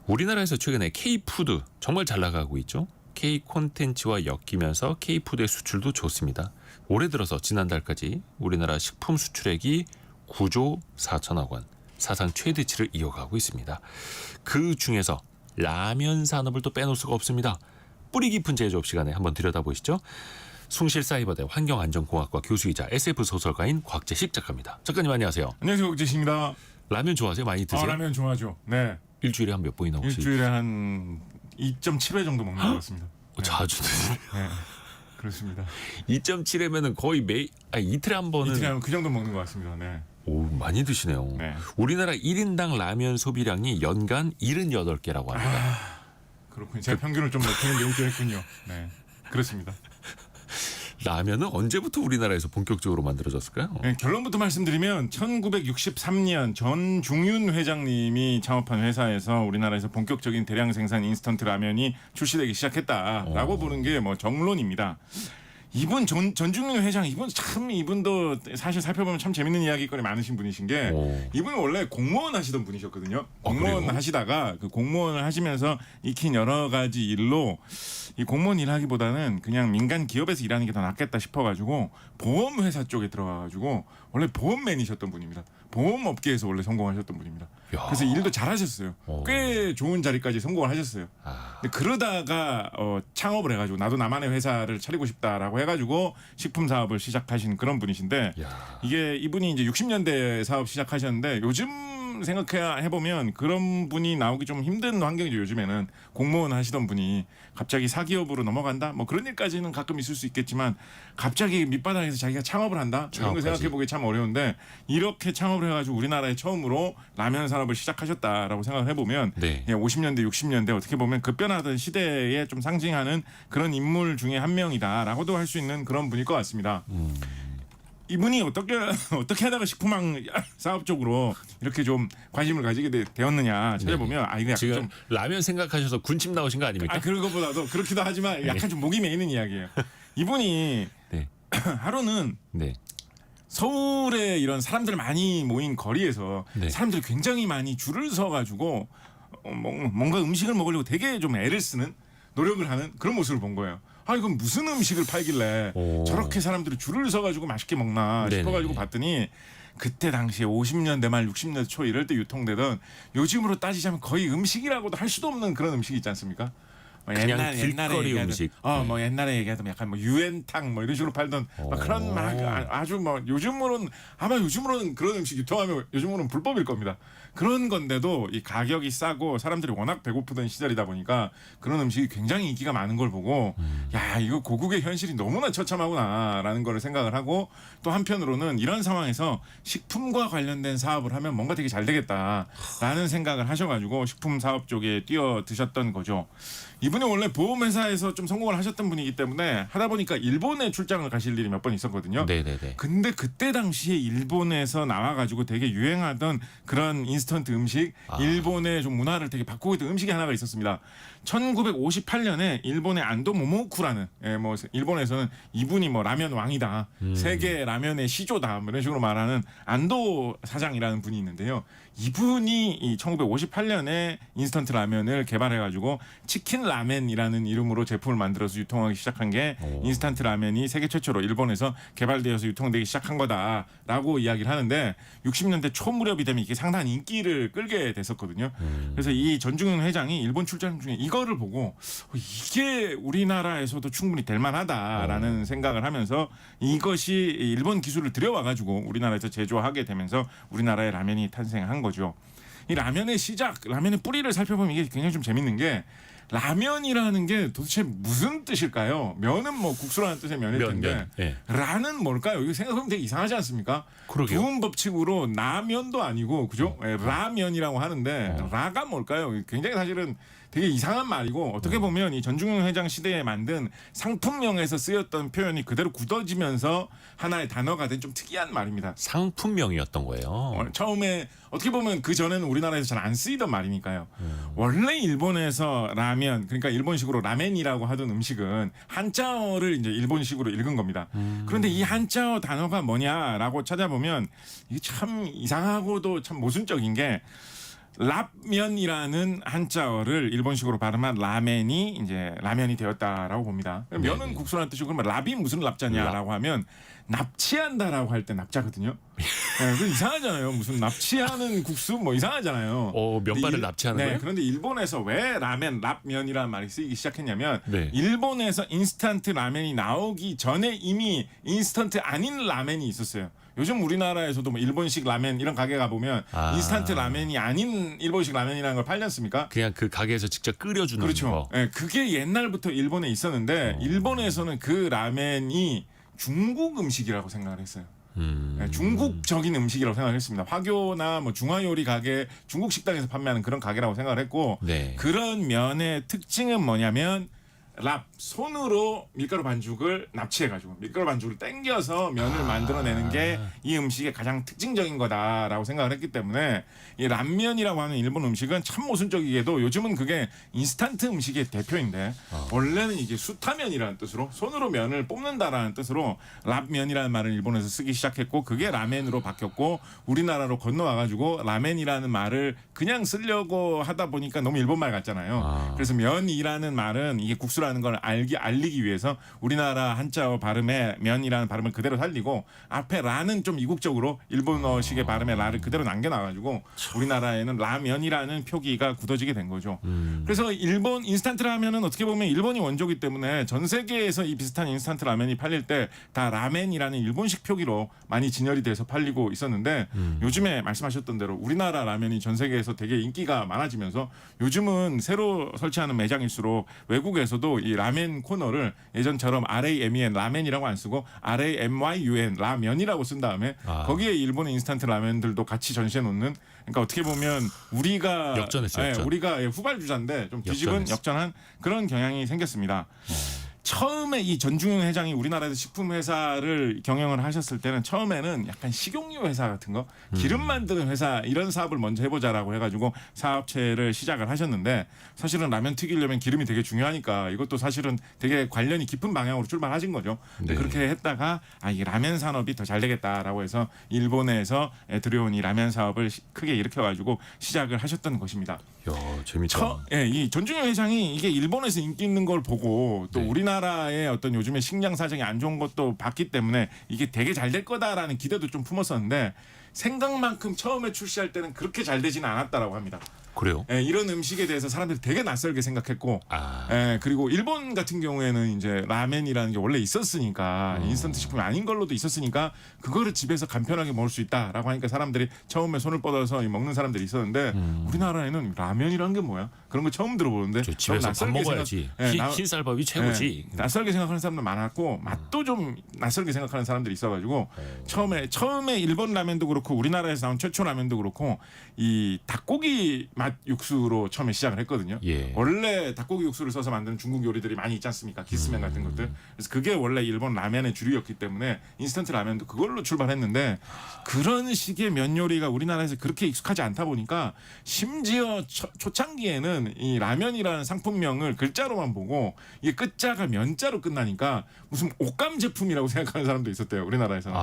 우리나라에서 최근에 K푸드 정말 잘 나가고 있죠. K 콘텐츠와 엮이면서 K푸드의 수출도 좋습니다. 올해 들어서 지난달까지 우리나라 식품 수출액이 9조 4천억 원, 사상 최대치를 이어가고 있습니다. 그 중에서 라면 산업을 또 빼놓을 수가 없습니다. 뿌리 깊은 제조업 시간에 한번 들여다보시죠. 숭실사이버대 환경안전공학과 교수이자 SF 소설가인 곽재식 작가입니다. 작가님 안녕하세요. 안녕하세요, 곽재식입니다. 라면 좋아하세요? 많이 드세요? 라면 좋아하죠. 네. 일주일에 한 몇 번이나 혹시? 일주일에 한 2.7회 정도 먹는 것 같습니다. 네. 자주 드세요? 네. 그렇습니다. 2.7회면은 거의 이틀에 한 번은 이틀에 한 그 정도 먹는 것 같습니다. 네. 오, 많이 드시네요. 네. 우리나라 1인당 라면 소비량이 연간 78개라고 합니다. 그렇군요. 제가 평균을 좀 높이는 게 인기했군요. 네. 그렇습니다. 라면은 언제부터 우리나라에서 본격적으로 만들어졌을까요? 네, 결론부터 말씀드리면 1963년 전중윤 회장님이 창업한 회사에서 우리나라에서 본격적인 대량 생산 인스턴트 라면이 출시되기 시작했다라고 보는 게 뭐 정론입니다. 이분 전중윤 회장 이분도 사실 살펴보면 참 재밌는 이야기거리 많으신 분이신 게 이분은 원래 공무원 하시던 분이셨거든요. 공무원 하시다가 그 공무원을 하시면서 익힌 여러 가지 일로 이 공무원 일하기보다는 그냥 민간 기업에서 일하는 게 더 낫겠다 싶어가지고 보험회사 쪽에 들어가가지고 원래 보험맨이셨던 분입니다. 보험업계에서 원래 성공하셨던 분입니다. 야. 그래서 일도 잘하셨어요. 꽤 좋은 자리까지 성공을 하셨어요. 근데 그러다가 창업을 해가지고 나도 나만의 회사를 차리고 싶다라고 해가지고 식품 사업을 시작하신 그런 분이신데 이게 이분이 이제 60년대 사업 시작하셨는데 요즘 생각해보면 그런 분이 나오기 좀 힘든 환경이죠. 요즘에는 공무원 하시던 분이 갑자기 사기업으로 넘어간다 뭐 그런 일까지는 가끔 있을 수 있겠지만 갑자기 밑바닥에서 자기가 창업을 한다 이런 거 생각해보기 참 어려운데 이렇게 창업을 해가지고 우리나라에 처음으로 라면 산업을 시작하셨다라고 생각을 해보면 50년대 60년대 어떻게 보면 급변하던 시대에 좀 상징하는 그런 인물 중에 한 명이다라고도 할 수 있는 그런 분일 것 같습니다. 이분이 어떻게 하다가 식품왕 사업 쪽으로 이렇게 좀 관심을 가지게 되었느냐 찾아보면 이거 약간 지금 좀 라면 생각하셔서 군침 나오신 거 아닙니까? 그런 것보다도 그렇기도 하지만 약간 좀 목이 메이는 이야기예요. 이분이 하루는 서울에 이런 사람들 많이 모인 거리에서 사람들이 굉장히 많이 줄을 서가지고 뭔가 음식을 먹으려고 되게 좀 애를 쓰는 노력을 하는 그런 모습을 본 거예요. 이건 무슨 음식을 팔길래 저렇게 사람들이 줄을 서가지고 맛있게 먹나 싶어가지고 봤더니 그때 당시에 50년대 말 60년대 초 이럴 때 유통되던 요즘으로 따지자면 거의 음식이라고도 할 수도 없는 그런 음식이 있지 않습니까? 그냥 길거리 음식. 뭐 옛날에 얘기하던 약간 뭐 유엔탕 뭐 이런 식으로 팔던 막 그런 아주 뭐 요즘으로는 그런 음식 유통하면 요즘으로는 불법일 겁니다. 그런 건데도 이 가격이 싸고 사람들이 워낙 배고프던 시절이다 보니까 그런 음식이 굉장히 인기가 많은 걸 보고 야 이거 고국의 현실이 너무나 처참하구나라는 걸 생각을 하고 또 한편으로는 이런 상황에서 식품과 관련된 사업을 하면 뭔가 되게 잘 되겠다라는 생각을 하셔가지고 식품 사업 쪽에 뛰어드셨던 거죠. 이분이 원래 보험회사에서 좀 성공을 하셨던 분이기 때문에 하다 보니까 일본에 출장을 가실 일이 몇 번 있었거든요. 근데 그때 당시에 일본에서 나와가지고 되게 유행하던 그런 인스턴트 음식, 일본의 좀 문화를 되게 바꾸고 있던 음식이 하나가 있었습니다. 1958년에 일본의 안도 모모쿠라는 뭐 일본에서는 이분이 뭐 라면 왕이다, 세계 라면의 시조다 뭐 이런 식으로 말하는 안도 사장이라는 분이 있는데요. 이분이 이 1958년에 인스턴트 라면을 개발해가지고 치킨 라멘이라는 이름으로 제품을 만들어서 유통하기 시작한 게 인스턴트 라면이 세계 최초로 일본에서 개발되어서 유통되기 시작한 거다라고 이야기를 하는데 60년대 초 무렵이 되면 이게 상당한 인기를 끌게 됐었거든요. 그래서 이 전중윤 회장이 일본 출장 중에 이거를 보고 이게 우리나라에서도 충분히 될 만하다라는 생각을 하면서 이것이 일본 기술을 들여와가지고 우리나라에서 제조하게 되면서 우리나라의 라면이 탄생한 거죠. 이 라면의 시작, 라면의 뿌리를 살펴보면 이게 굉장히 좀 재밌는 게 라면이라는 게 도대체 무슨 뜻일까요? 면은 뭐 국수라는 뜻의 면일 텐데 라는 뭘까요? 이거 생각해보면 되게 이상하지 않습니까? 부음 법칙으로 라면도 아니고 그죠? 라면이라고 하는데 라가 뭘까요? 굉장히 사실은 되게 이상한 말이고 어떻게 보면 이 전중윤 회장 시대에 만든 상품명에서 쓰였던 표현이 그대로 굳어지면서 하나의 단어가 된 좀 특이한 말입니다. 상품명이었던 거예요. 처음에 어떻게 보면 그 전에는 우리나라에서 잘 안 쓰이던 말이니까요. 원래 일본에서 라면 그러니까 일본식으로 라멘이라고 하던 음식은 한자어를 이제 일본식으로 읽은 겁니다. 그런데 이 한자어 단어가 뭐냐라고 찾아보면 이게 참 이상하고도 참 모순적인 게 랍면이라는 한자어를 일본식으로 발음한 라멘이 이제 라면이 되었다라고 봅니다. 면은 네네. 국수라는 뜻이고 그러면 랍이 무슨 랍자냐라고 하면 납치한다라고 할 때 납자거든요. 네, 그 이상하잖아요. 무슨 납치하는 국수 뭐 이상하잖아요. 면발을 근데 납치하는 네, 거예요? 그런데 일본에서 왜 라멘, 랍면이라는 말이 쓰이기 시작했냐면 네. 일본에서 인스턴트 라멘이 나오기 전에 이미 인스턴트 아닌 라멘이 있었어요. 요즘 우리나라에서도 뭐 일본식 라멘 이런 가게 가 보면 인스턴트 라멘이 아닌 일본식 라멘이라는 걸 팔지 않습니까? 그냥 그 가게에서 직접 끓여주는 그렇죠. 거. 예, 그게 옛날부터 일본에 있었는데 일본에서는 그 라멘이 중국 음식이라고 생각을 했어요. 예, 중국적인 음식이라고 생각했습니다. 화교나 뭐 중화요리 가게, 중국 식당에서 판매하는 그런 가게라고 생각을 했고 네. 그런 면의 특징은 뭐냐면 랍 손으로 밀가루 반죽을 납치해가지고 밀가루 반죽을 땡겨서 면을 만들어내는 게 이 음식의 가장 특징적인 거다라고 생각을 했기 때문에 이 랍면이라고 하는 일본 음식은 참 모순적이게도 요즘은 그게 인스턴트 음식의 대표인데 원래는 이게 수타면이라는 뜻으로 손으로 면을 뽑는다라는 뜻으로 랍면이라는 말을 일본에서 쓰기 시작했고 그게 라멘으로 바뀌었고 우리나라로 건너와가지고 라멘이라는 말을 그냥 쓰려고 하다 보니까 너무 일본 말 같잖아요. 그래서 면이라는 말은 이게 국수라는 걸 알리기 위해서 우리나라 한자어 발음에 면이라는 발음을 그대로 살리고 앞에 라는 좀 이국적으로 일본어식의 발음에 라를 그대로 남겨놔가지고 우리나라에는 라면이라는 표기가 굳어지게 된 거죠. 그래서 일본 인스턴트 라면은 어떻게 보면 일본이 원조기 때문에 전 세계에서 이 비슷한 인스턴트 라면이 팔릴 때 다 라멘이라는 일본식 표기로 많이 진열이 돼서 팔리고 있었는데 요즘에 말씀하셨던 대로 우리나라 라면이 전 세계에서 되게 인기가 많아지면서 요즘은 새로 설치하는 매장일수록 외국에서도 이 라멘 코너를 예전처럼 RAMEN 라멘이라고 안 쓰고 RAMYUN 라면이라고 쓴 다음에 거기에 일본의 인스턴트 라면들도 같이 전시해 놓는 그러니까 어떻게 보면 우리가 역전했어요, 역전. 우리가 후발주자인데 좀 뒤집은 역전했어. 역전한 그런 경향이 생겼습니다. 처음에 이 전중현 회장이 우리나라에서 식품 회사를 경영을 하셨을 때는 처음에는 약간 식용유 회사 같은 거, 기름 만드는 회사 이런 사업을 먼저 해보자라고 해가지고 사업체를 시작을 하셨는데 사실은 라면 튀기려면 기름이 되게 중요하니까 이것도 사실은 되게 관련이 깊은 방향으로 출발하신 거죠. 네. 그렇게 했다가 이 라면 산업이 더 잘 되겠다라고 해서 일본에서 들여온 이 라면 사업을 크게 일으켜가지고 시작을 하셨던 것입니다. 야, 재밌다. 이 전중현 회장이 이게 일본에서 인기 있는 걸 보고 또 네. 우리나라의 어떤 요즘에 식량 사정이 안 좋은 것도 봤기 때문에 이게 되게 잘 될 거다라는 기대도 좀 품었었는데 생각만큼 처음에 출시할 때는 그렇게 잘 되지는 않았다라고 합니다. 그래요? 이런 음식에 대해서 사람들이 되게 낯설게 생각했고 그리고 일본 같은 경우에는 이제 라멘이라는 게 원래 있었으니까 인스턴트 식품이 아닌 걸로도 있었으니까 그거를 집에서 간편하게 먹을 수 있다라고 하니까 사람들이 처음에 손을 뻗어서 먹는 사람들이 있었는데 우리나라에는 라면이라는 게 뭐야? 그런 거 처음 들어보는데 저 집에서 밥 먹어야지. 흰쌀밥이 최고지. 낯설게 생각하는 사람들 많았고 맛도 좀 낯설게 생각하는 사람들이 있어가지고 처음에 일본 라면도 그렇고 우리나라에서 나온 최초 라면도 그렇고 이 닭고기 맛 육수로 처음에 시작을 했거든요. 예. 원래 닭고기 육수를 써서 만드는 중국 요리들이 많이 있지 않습니까? 기스맨 같은 것들. 그래서 그게 원래 일본 라면의 주류였기 때문에 인스턴트 라면도 그걸로 출발했는데 그런 식의 면 요리가 우리나라에서 그렇게 익숙하지 않다 보니까 심지어 초창기에는 이 라면이라는 상품명을 글자로만 보고 이게 끝자가 면자로 끝나니까 무슨 옷감 제품이라고 생각하는 사람도 있었대요. 우리나라에서는.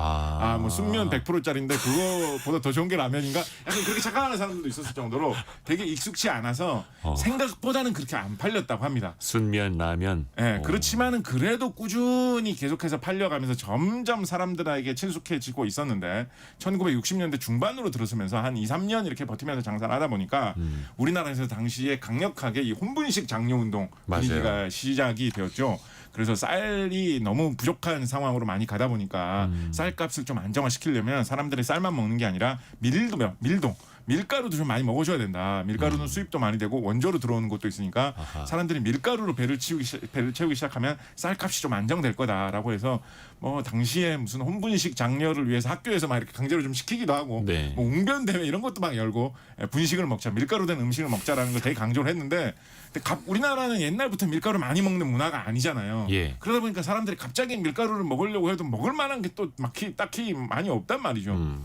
뭐 순면 100%짜리인데 그거보다 더 좋은 게 라면인가? 약간 그렇게 착각하는 사람들도 있었을 정도로 되게 익숙치 않아서 생각보다는 그렇게 안 팔렸다고 합니다. 순면 라면. 그렇지만은 그래도 꾸준히 계속해서 팔려가면서 점점 사람들에게 친숙해지고 있었는데 1960년대 중반으로 들어서면서 한 2, 3년 이렇게 버티면서 장사를 하다 보니까 우리나라에서 당시에 강력하게 이 혼분식 장려 운동 분위기가 시작이 되었죠. 그래서 쌀이 너무 부족한 상황으로 많이 가다 보니까 쌀값을 좀 안정화시키려면 사람들이 쌀만 먹는 게 아니라 밀가루도 좀 많이 먹어줘야 된다. 밀가루는 수입도 많이 되고 원조로 들어오는 것도 있으니까 사람들이 밀가루로 배를 채우기 시작하면 쌀값이 좀 안정될 거다라고 해서 뭐 당시에 무슨 혼분식 장려를 위해서 학교에서 막 이렇게 강제로 좀 시키기도 하고 네. 뭐 웅변 대회 이런 것도 막 열고 분식을 먹자, 밀가루 된 음식을 먹자라는 걸 되게 강조를 했는데 우리나라는 옛날부터 밀가루 많이 먹는 문화가 아니잖아요. 예. 그러다 보니까 사람들이 갑자기 밀가루를 먹으려고 해도 먹을 만한 게 또 딱히 많이 없단 말이죠.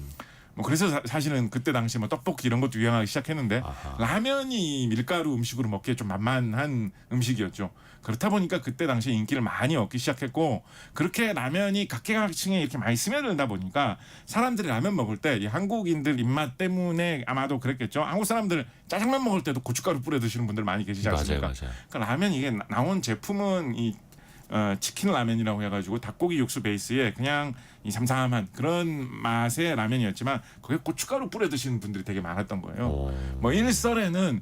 뭐 그래서 사실은 그때 당시 뭐 떡볶이 이런 것도 유행하기 시작했는데 아하. 라면이 밀가루 음식으로 먹기에 좀 만만한 음식이었죠. 그렇다 보니까 그때 당시에 인기를 많이 얻기 시작했고 그렇게 라면이 각계각층에 이렇게 많이 스며들다 보니까 사람들이 라면 먹을 때 이 한국인들 입맛 때문에 아마도 그랬겠죠. 한국 사람들 짜장면 먹을 때도 고춧가루 뿌려 드시는 분들 많이 계시지 않습니까? 맞아요. 그러니까 라면 이게 나온 제품은 이 치킨 라면이라고 해가지고 닭고기 육수 베이스에 그냥 이 삼삼한 그런 맛의 라면이었지만 거기에 고춧가루 뿌려 드시는 분들이 되게 많았던 거예요. 뭐 일설에는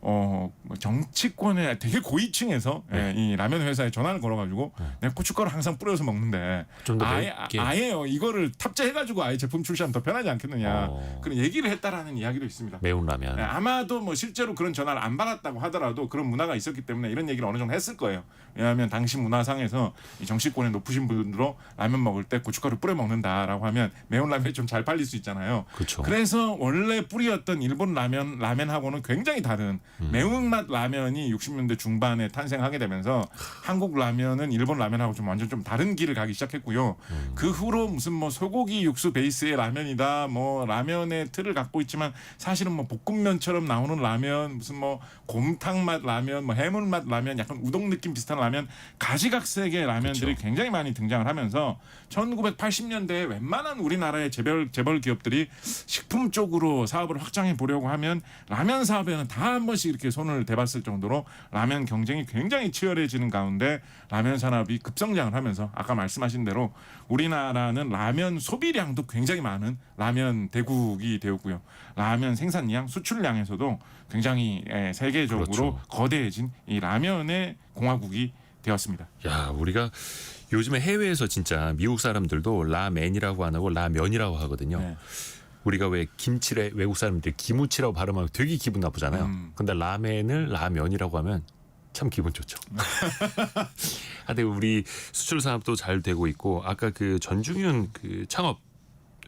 뭐 정치권의 되게 고위층에서 네. 이 라면 회사에 전화를 걸어가지고 내가 고춧가루 항상 뿌려서 먹는데 좀 더 아예요 이거를 탑재해가지고 아예 제품 출시하면 더 편하지 않겠느냐 어. 그런 얘기를 했다라는 이야기도 있습니다. 매운 라면. 네, 아마도 뭐 실제로 그런 전화를 안 받았다고 하더라도 그런 문화가 있었기 때문에 이런 얘기를 어느 정도 했을 거예요. 왜냐하면 당시 문화상에서 이 정치권의 높으신 분들로 라면 먹을 때 고춧가루 뿌려 먹는다라고 하면 매운 라면이 좀 잘 팔릴 수 있잖아요. 그렇죠. 그래서 원래 뿌리였던 일본 라면하고는 굉장히 다른 매운맛 라면이 60년대 중반에 탄생하게 되면서 한국 라면은 일본 라면하고 좀 완전 좀 다른 길을 가기 시작했고요. 그 후로 무슨 뭐 소고기 육수 베이스의 라면이다, 뭐 라면의 틀을 갖고 있지만 사실은 뭐 볶음면처럼 나오는 라면, 무슨 뭐 곰탕 맛 라면, 뭐 해물 맛 라면, 약간 우동 느낌 비슷한 라면, 가지각색의 라면들이 그쵸. 굉장히 많이 등장을 하면서 1980년대에 웬만한 우리나라의 재벌 기업들이 식품 쪽으로 사업을 확장해 보려고 하면 라면 사업에는 다 한 번씩 이렇게 손을 대봤을 정도로 라면 경쟁이 굉장히 치열해지는 가운데 라면 산업이 급성장을 하면서 아까 말씀하신 대로 우리나라는 라면 소비량도 굉장히 많은 라면 대국이 되었고요. 라면 생산량, 수출량에서도 굉장히 세계적으로 그렇죠. 거대해진 이 라면의 공화국이 되었습니다. 야, 우리가 요즘에 해외에서 진짜 미국 사람들도 라멘이라고 안 하고 라면이라고 하거든요. 네. 우리가 왜 김치래 외국 사람들이 기무치라고 발음하면 되게 기분 나쁘잖아요. 근데 라멘을 라면이라고 하면 참 기분 좋죠. 근데 우리 수출 사업도 잘 되고 있고 아까 그 전중윤 그 창업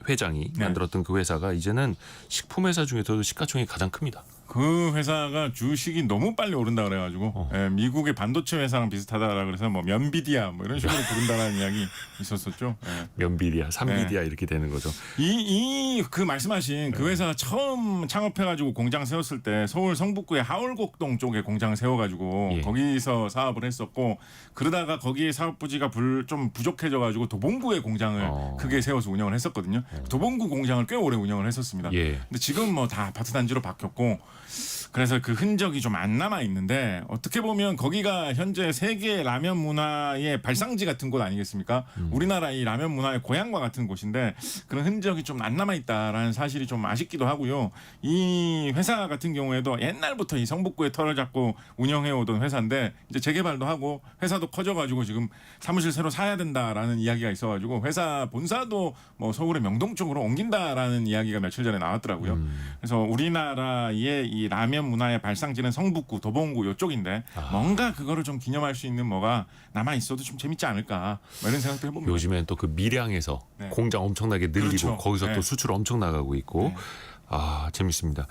회장이 네. 만들었던 그 회사가 이제는 식품 회사 중에서도 시가총액이 가장 큽니다. 그 회사가 주식이 너무 빨리 오른다 그래가지고 미국의 반도체 회사랑 비슷하다라 그래서 뭐 면비디아 뭐 이런 식으로 부른다라는 이야기 있었었죠. 면비디아, 삼비디아 이렇게 되는 거죠. 이 그 말씀하신 그 회사가 처음 창업해가지고 공장 세웠을 때 서울 성북구의 하월곡동 쪽에 공장을 세워가지고 예. 거기서 사업을 했었고 그러다가 거기에 사업 부지가 좀 부족해져가지고 도봉구에 공장을 크게 세워서 운영을 했었거든요. 도봉구 공장을 꽤 오래 운영을 했었습니다. 예. 근데 지금 뭐 다 아파트 단지로 바뀌었고 그래서 그 흔적이 좀 안 남아 있는데 어떻게 보면 거기가 현재 세계 라면 문화의 발상지 같은 곳 아니겠습니까? 우리나라 이 라면 문화의 고향과 같은 곳인데 그런 흔적이 좀 안 남아 있다라는 사실이 좀 아쉽기도 하고요. 이 회사 같은 경우에도 옛날부터 이 성북구에 털을 잡고 운영해 오던 회사인데 이제 재개발도 하고 회사도 커져가지고 지금 사무실 새로 사야 된다라는 이야기가 있어가지고 회사 본사도 뭐 서울의 명동 쪽으로 옮긴다라는 이야기가 며칠 전에 나왔더라고요. 그래서 우리나라의 이 라면 문화의 발상지는 성북구, 도봉구 이쪽인데 뭔가 그거를 좀 기념할 수 있는 뭐가 남아 있어도 좀 재밌지 않을까 뭐 이런 생각도 해봅니다. 요즘엔 또 그 밀양에서 네. 공장 엄청나게 늘리고 그렇죠. 거기서 네. 또 수출 엄청 나가고 있고 네. 아 재밌습니다.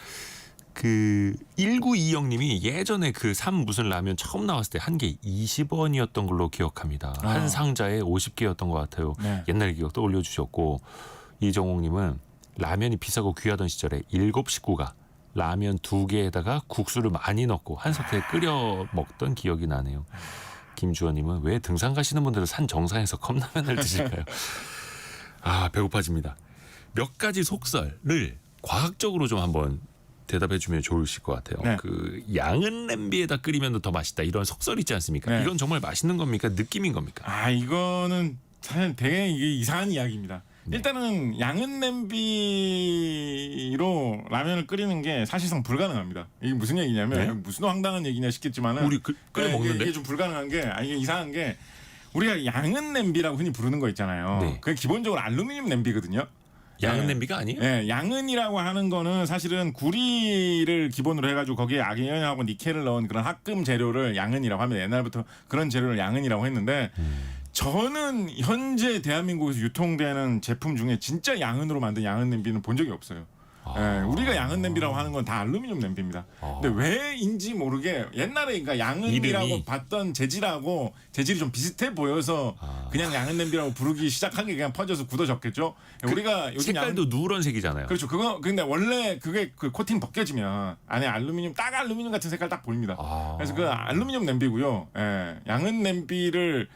그 1920님이 예전에 그 삼 무슨 라면 처음 나왔을 때 한 개 20원이었던 걸로 기억합니다. 한 상자에 50개였던 것 같아요. 네. 옛날 기억 떠올려주셨고 이정옥님은 라면이 비싸고 귀하던 시절에 7 식구가 라면 2개에다가 국수를 많이 넣고 한솥에 끓여 먹던 기억이 나네요. 김주원님은 왜 등산 가시는 분들은 산 정상에서 컵라면을 드실까요? 아 배고파집니다. 몇 가지 속설을 과학적으로 좀 한번 대답해주면 좋으실 것 같아요. 네. 그 양은 냄비에다 끓이면 더 맛있다 이런 속설 있지 않습니까? 네. 이건 정말 맛있는 겁니까? 느낌인 겁니까? 아 이거는 사실 되게 이게 이상한 이야기입니다. 일단은 양은 냄비로 라면을 끓이는 게 사실상 불가능합니다. 이게 무슨 얘기냐면 네? 무슨 황당한 얘기냐 싶겠지만은 우리 끓여 먹는데 이게 좀 불가능한 게 이게 이상한 게 우리가 양은 냄비라고 흔히 부르는 거 있잖아요. 네. 그게 기본적으로 알루미늄 냄비거든요. 양은 네. 냄비가 아니에요? 예, 양은이라고 하는 거는 사실은 구리를 기본으로 해가지고 거기에 아기연하고 니켈을 넣은 그런 합금 재료를 양은이라고 하면 옛날부터 그런 재료를 양은이라고 했는데 저는 현재 대한민국에서 유통되는 제품 중에 진짜 양은으로 만든 양은 냄비는 본 적이 없어요. 예, 우리가 양은 냄비라고 하는 건 다 알루미늄 냄비입니다. 근데 왜인지 모르게 옛날에 그러니까 양은이라고 이름이? 봤던 재질하고 재질이 좀 비슷해 보여서 그냥 양은 냄비라고 부르기 시작한 게 그냥 퍼져서 굳어졌겠죠. 우리가 요즘 색깔도 누런색이잖아요. 그렇죠. 그거 근데 원래 그게 그 코팅 벗겨지면 안에 알루미늄 딱 알루미늄 같은 색깔 딱 보입니다. 그래서 그 알루미늄 냄비고요. 예, 양은 냄비를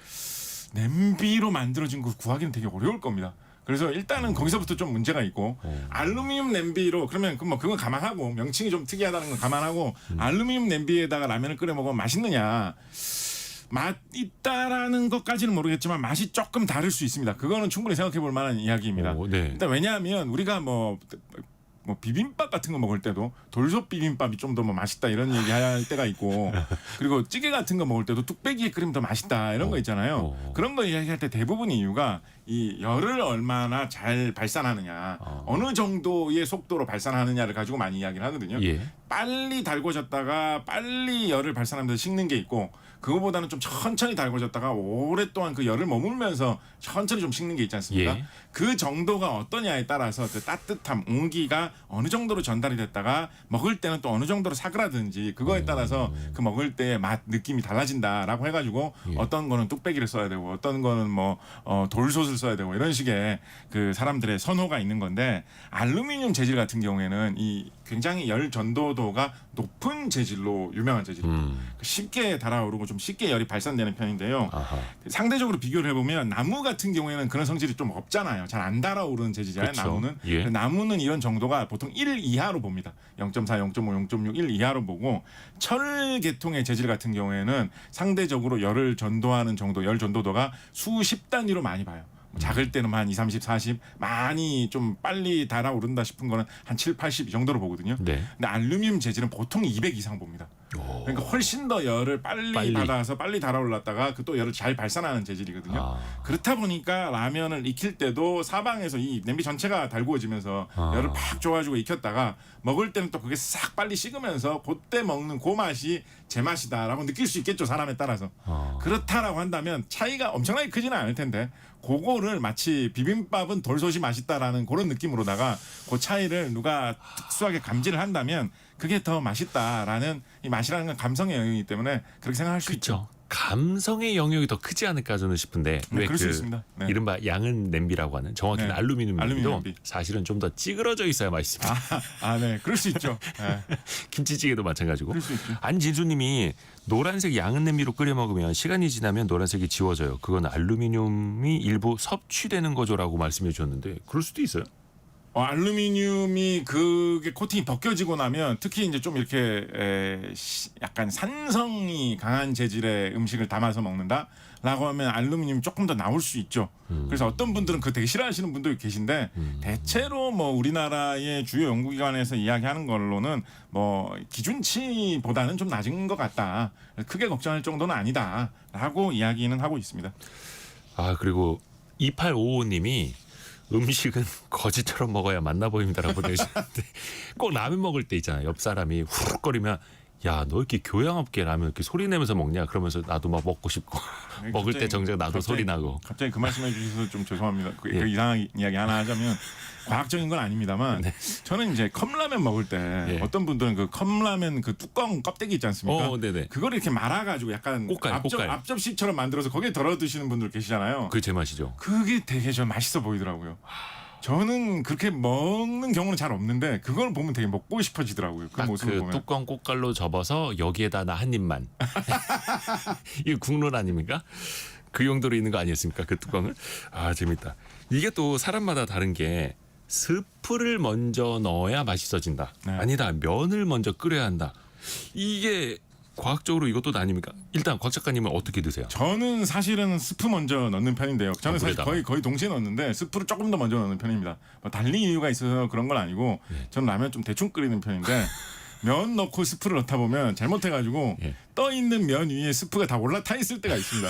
냄비로 만들어진 거 구하기는 되게 어려울 겁니다. 그래서 일단은 거기서부터 좀 문제가 있고 알루미늄 냄비로 그러면 뭐 그건 감안하고 명칭이 좀 특이하다는 건 감안하고 알루미늄 냄비에다가 라면을 끓여 먹으면 맛있느냐? 맛 있다라는 것까지는 모르겠지만 맛이 조금 다를 수 있습니다. 그거는 충분히 생각해 볼 만한 이야기입니다. 네. 일단 왜냐하면 우리가 뭐 비빔밥 같은 거 먹을 때도 돌솥 비빔밥이 좀 더 뭐 맛있다 이런 얘기 할 때가 있고 그리고 찌개 같은 거 먹을 때도 뚝배기에 끓이면 더 맛있다 이런 거 있잖아요. 그런 거 이야기할 때 대부분 이유가 이 열을 얼마나 잘 발산하느냐 어느 정도의 속도로 발산하느냐를 가지고 많이 이야기를 하거든요. 예. 빨리 달궈졌다가 빨리 열을 발산하면서 식는 게 있고 그거보다는 좀 천천히 달궈졌다가 오랫동안 그 열을 머물면서 천천히 좀 식는 게 있지 않습니까? 예. 그 정도가 어떠냐에 따라서 그 따뜻함, 온기가 어느 정도로 전달이 됐다가 먹을 때는 또 어느 정도로 사그라든지 그거에 따라서 그 먹을 때의 맛 느낌이 달라진다라고 해가지고 어떤 거는 뚝배기를 써야 되고 어떤 거는 뭐 돌솥을 써야 되고 이런 식의 그 사람들의 선호가 있는 건데 알루미늄 재질 같은 경우에는 이 굉장히 열 전도도가 높은 재질로 유명한 재질입니다. 쉽게 달아오르고 좀 쉽게 열이 발산되는 편인데요. 상대적으로 비교를 해보면 나무 같은 경우에는 그런 성질이 좀 없잖아요. 잘 안 달아오르는 재질이잖아요. 그렇죠. 나무는. 예. 나무는 이런 정도가 보통 1 이하로 봅니다. 0.4, 0.5, 0.6, 1 이하로 보고 철 계통의 재질 같은 경우에는 상대적으로 열을 전도하는 정도, 열 전도도가 수십 단위로 많이 봐요. 작을 때는 한 2, 30, 40 많이 좀 빨리 달아오른다 싶은 거는 한 7, 80 이 정도로 보거든요. 네. 근데 알루미늄 재질은 보통 200 이상 봅니다. 그러니까 훨씬 더 열을 빨리 받아서 빨리 달아올랐다가 그 또 열을 잘 발산하는 재질이거든요. 그렇다 보니까 라면을 익힐 때도 사방에서 이 냄비 전체가 달구어지면서 열을 팍 줘가지고 익혔다가 먹을 때는 또 그게 싹 빨리 식으면서 그때 먹는 그 맛이 제 맛이다라고 느낄 수 있겠죠. 사람에 따라서. 그렇다라고 한다면 차이가 엄청나게 크지는 않을 텐데 그거를 마치 비빔밥은 돌솥이 맛있다라는 그런 느낌으로다가 그 차이를 누가 특수하게 감지를 한다면 그게 더 맛있다라는 이 맛이라는 건 감성의 영역이기 때문에 그렇게 생각할 수 있죠. 감성의 영역이 더 크지 않을까 저는 싶은데 왜 그럴 수 그 있습니다. 네. 이른바 양은 냄비라고 하는 정확히는 네. 알루미늄 알루미늄 냄비도 냄비. 사실은 좀 더 찌그러져 있어야 맛있습니다. 네, 그럴 수 있죠. 네. 김치찌개도 마찬가지고. 그럴 수 있죠. 안진수님이 노란색 양은 냄비로 끓여 먹으면 시간이 지나면 노란색이 지워져요. 그건 알루미늄이 일부 섭취되는 거죠라고 말씀해 주셨는데 그럴 수도 있어요. 알루미늄이 그게 코팅이 벗겨지고 나면 특히 이제 좀 이렇게 약간 산성이 강한 재질의 음식을 담아서 먹는다라고 하면 알루미늄이 조금 더 나올 수 있죠. 그래서 어떤 분들은 그 되게 싫어하시는 분도 계신데 대체로 뭐 우리나라의 주요 연구기관에서 이야기하는 걸로는 뭐 기준치보다는 좀 낮은 것 같다. 크게 걱정할 정도는 아니다라고 이야기는 하고 있습니다. 그리고 2855님이 음식은 거지처럼 먹어야 맛나 보입니다라고 보내주셨는데 꼭 라면 먹을 때 있잖아요. 옆 사람이 후룩거리면 야, 너 이렇게 교양 없게 라면 이렇게 소리 내면서 먹냐? 그러면서 나도 막 먹고 싶고 먹을 때 정작 나도 소리 나고. 갑자기 그 말씀해 주셔서 좀 죄송합니다. 그 이상한 이야기 하나 하자면 과학적인 건 아닙니다만 저는 이제 컵라면 먹을 때 어떤 분들은 그 컵라면 그 뚜껑 껍데기 있지 않습니까? 네네. 그걸 이렇게 말아가지고 약간 꽃갈. 앞접시처럼 만들어서 거기에 덜어 드시는 분들 계시잖아요. 그게 제 맛이죠. 그게 되게 좀 맛있어 보이더라고요. 저는 그렇게 먹는 경우는 잘 없는데 그걸 보면 되게 먹고 싶어지더라고요. 그 모습을 보면. 뚜껑 꽃갈로 접어서 여기에다 나 한 입만. 이거 국룰 아닙니까? 그 용도로 있는 거 아니었습니까? 그 뚜껑을. 재밌다. 이게 또 사람마다 다른 게 스프를 먼저 넣어야 맛있어진다. 네. 아니다. 면을 먼저 끓여야 한다. 이게 과학적으로 이것도 아닙니까? 일단 곽 작가님은 어떻게 드세요? 저는 사실은 스프 먼저 넣는 편인데요. 저는 사실 물에다가. 거의 동시에 넣는데 스프를 조금 더 먼저 넣는 편입니다. 뭐 달리 이유가 있어서 그런 건 아니고 저는 라면 좀 대충 끓이는 편인데 면 넣고 스프를 넣다 보면 잘못해가지고 떠 있는 면 위에 스프가 다 올라타 있을 때가 있습니다.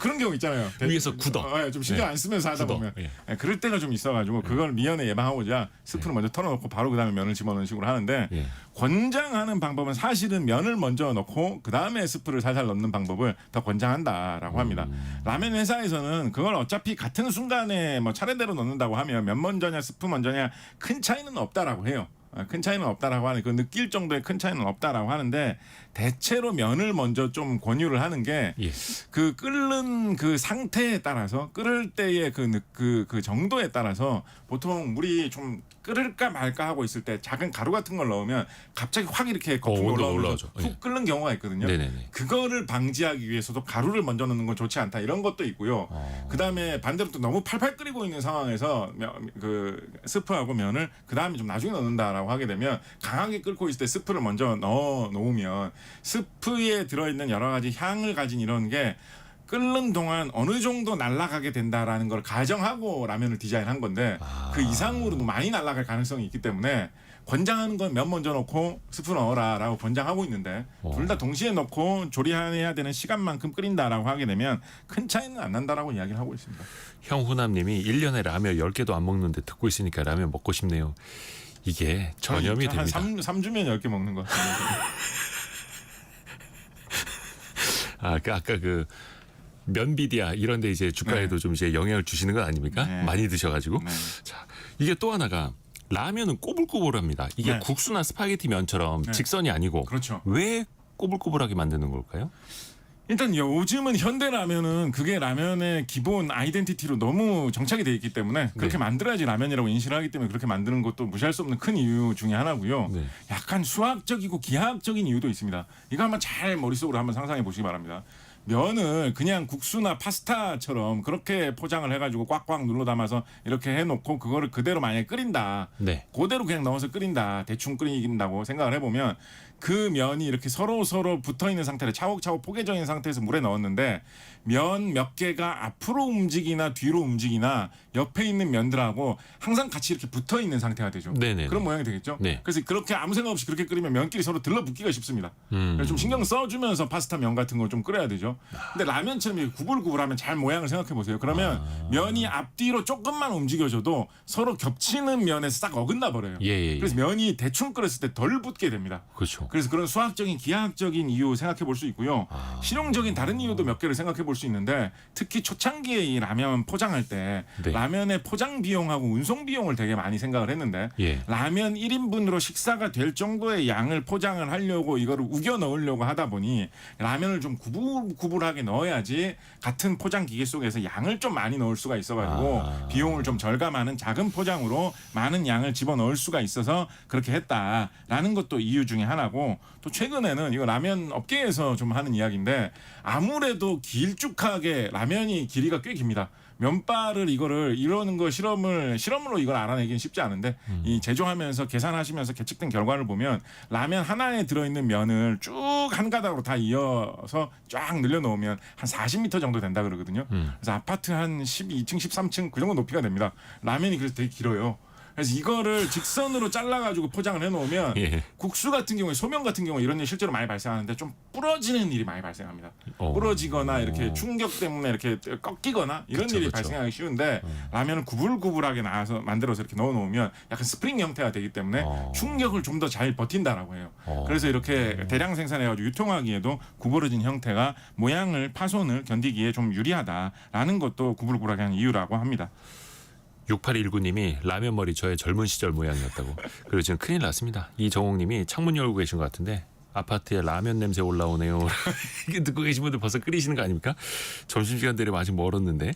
그런 경우 있잖아요. 위에서 굳어. 좀 신경 안 쓰면서 하다 보면 그럴 때가 좀 있어가지고 그걸 미연에 예방하고자 스프를 먼저 털어놓고 바로 그다음에 면을 집어넣는 식으로 하는데 권장하는 방법은 사실은 면을 먼저 넣고 그다음에 스프를 살살 넣는 방법을 더 권장한다라고 합니다. 라면 회사에서는 그걸 어차피 같은 순간에 뭐 차례대로 넣는다고 하면 면 먼저냐 스프 먼저냐 큰 차이는 없다라고 해요. 큰 차이는 없다라고 하는 그 느낄 정도의 큰 차이는 없다라고 하는데 대체로 면을 먼저 좀 권유를 하는 게 예. 그 끓는 그 상태에 따라서 끓을 때의 그 정도에 따라서 보통 물이 좀 끓을까 말까 하고 있을 때 작은 가루 같은 걸 넣으면 갑자기 확 이렇게 거품이 온도가 올라오면서 올라오죠. 푹 예. 끓는 경우가 있거든요. 네네네. 그거를 방지하기 위해서도 가루를 먼저 넣는 건 좋지 않다 이런 것도 있고요. 그다음에 반대로 또 너무 팔팔 끓이고 있는 상황에서 그 스프하고 면을 그다음에 좀 나중에 넣는다라고 하게 되면 강하게 끓고 있을 때 스프를 먼저 넣어 놓으면 스프에 들어있는 여러 가지 향을 가진 이런 게 끓는 동안 어느 정도 날아가게 된다라는 걸 가정하고 라면을 디자인한 건데 그 이상으로도 많이 날아갈 가능성이 있기 때문에 권장하는 건 면 먼저 넣고 스프 넣어라라고 권장하고 있는데 둘 다 동시에 넣고 조리해야 되는 시간만큼 끓인다라고 하게 되면 큰 차이는 안 난다라고 이야기를 하고 있습니다. 형후남님이 1년에 라면 10개도 안 먹는데 듣고 있으니까 라면 먹고 싶네요. 이게 전염이 한 됩니다. 3주면 10개 먹는 거. 아까 그 면비디아 이런데 이제 주가에도 네. 좀 이제 영향을 주시는 건 아닙니까? 네. 많이 드셔가지고. 네. 자, 이게 또 하나가 라면은 꼬불꼬불합니다. 이게 네. 국수나 스파게티 면처럼 네. 직선이 아니고 그렇죠. 왜 꼬불꼬불하게 만드는 걸까요? 일단 요즘은 현대 라면은 그게 라면의 기본 아이덴티티로 너무 정착이 돼 있기 때문에 그렇게 네. 만들어야지 라면이라고 인식을 하기 때문에 그렇게 만드는 것도 무시할 수 없는 큰 이유 중에 하나고요. 네. 약간 수학적이고 기하학적인 이유도 있습니다. 이거 한번 잘 머릿속으로 한번 상상해 보시기 바랍니다. 면을 그냥 국수나 파스타처럼 그렇게 포장을 해가지고 꽉꽉 눌러 담아서 이렇게 해놓고 그거를 그대로 만약에 끓인다. 네. 그대로 그냥 넣어서 끓인다. 대충 끓인다고 생각을 해보면 그 면이 이렇게 서로 붙어 있는 상태로 차곡차곡 포개져 있는 상태에서 물에 넣었는데 면 몇 개가 앞으로 움직이나 뒤로 움직이나 옆에 있는 면들하고 항상 같이 이렇게 붙어 있는 상태가 되죠. 네네네. 그런 모양이 되겠죠. 네. 그래서 그렇게 아무 생각 없이 그렇게 끓이면 면끼리 서로 들러붙기가 쉽습니다. 그래서 좀 신경 써주면서 파스타 면 같은 걸 좀 끓여야 되죠. 근데 라면처럼 이렇게 구불구불하면 잘 모양을 생각해 보세요. 그러면 면이 앞뒤로 조금만 움직여줘도 서로 겹치는 면에서 싹 어긋나 버려요. 예. 그래서 면이 대충 끓였을 때 덜 붙게 됩니다. 그렇죠. 그래서 그런 수학적인 기하학적인 이유 생각해 볼 수 있고요. 실용적인 다른 이유도 몇 개를 생각해 볼 수 있는데 특히 초창기에 이 라면 포장할 때 네. 라면의 포장 비용하고 운송 비용을 되게 많이 생각을 했는데 예. 라면 1인분으로 식사가 될 정도의 양을 포장을 하려고 이거를 우겨 넣으려고 하다 보니 라면을 좀 구불구불하게 넣어야지 같은 포장 기계 속에서 양을 좀 많이 넣을 수가 있어가지고 비용을 좀 절감하는 작은 포장으로 많은 양을 집어넣을 수가 있어서 그렇게 했다라는 것도 이유 중에 하나고 또 최근에는 이거 라면 업계에서 좀 하는 이야기인데 아무래도 길쭉하게 라면이 길이가 꽤 깁니다. 면발을 이거를 이러는 거 실험으로 이걸 알아내기는 쉽지 않은데 이 제조하면서 계산하시면서 계측된 결과를 보면 라면 하나에 들어있는 면을 쭉 한 가닥으로 다 이어서 쫙 늘려 놓으면 한 40m 정도 된다 그러거든요. 그래서 아파트 한 12층, 13층 그 정도 높이가 됩니다. 라면이 그래서 되게 길어요. 그래서 이거를 직선으로 잘라가지고 포장을 해놓으면 예. 국수 같은 경우에 소면 같은 경우에 이런 일 실제로 많이 발생하는데 좀 부러지는 일이 많이 발생합니다. 부러지거나 이렇게 충격 때문에 이렇게 꺾이거나 이런 일이 그쵸. 발생하기 쉬운데 라면을 구불구불하게 나와서 만들어서 이렇게 넣어놓으면 약간 스프링 형태가 되기 때문에 충격을 좀 더 잘 버틴다라고 해요. 그래서 이렇게 대량 생산해가지고 유통하기에도 구부러진 형태가 모양을 파손을 견디기에 좀 유리하다라는 것도 구불구불하게 하는 이유라고 합니다. 6819님이 라면 머리 저의 젊은 시절 모양이었다고. 그리고 지금 큰일 났습니다. 이정옥님이 창문 열고 계신 것 같은데 아파트에 라면 냄새 올라오네요. 이게 듣고 계신 분들 벌써 끓이시는 거 아닙니까? 점심시간 되려면 아직 멀었는데.